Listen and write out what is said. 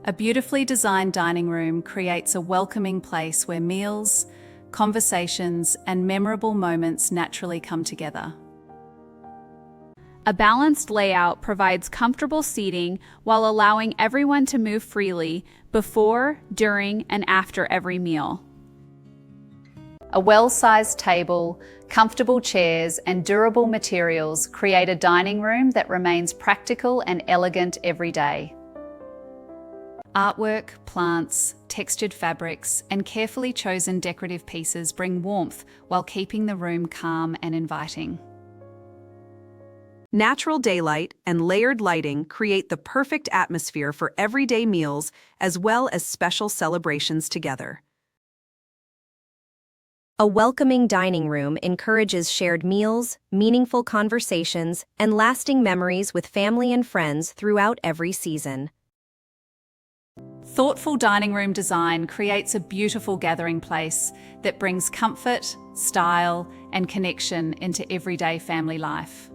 A beautifully designed dining room creates a welcoming place where meals, conversations, and memorable moments naturally come together. A balanced layout provides comfortable seating while allowing everyone to move freely before, during, and after every meal. A well-sized table, comfortable chairs, and durable materials create a dining room that remains practical and elegant every day. Artwork, plants, textured fabrics, and carefully chosen decorative pieces bring warmth while keeping the room calm and inviting. Natural daylight and layered lighting create the perfect atmosphere for everyday meals as well as special celebrations together. A welcoming dining room encourages shared meals, meaningful conversations, and lasting memories with family and friends throughout every season. Thoughtful dining room design creates a beautiful gathering place that brings comfort, style, and connection into everyday family life.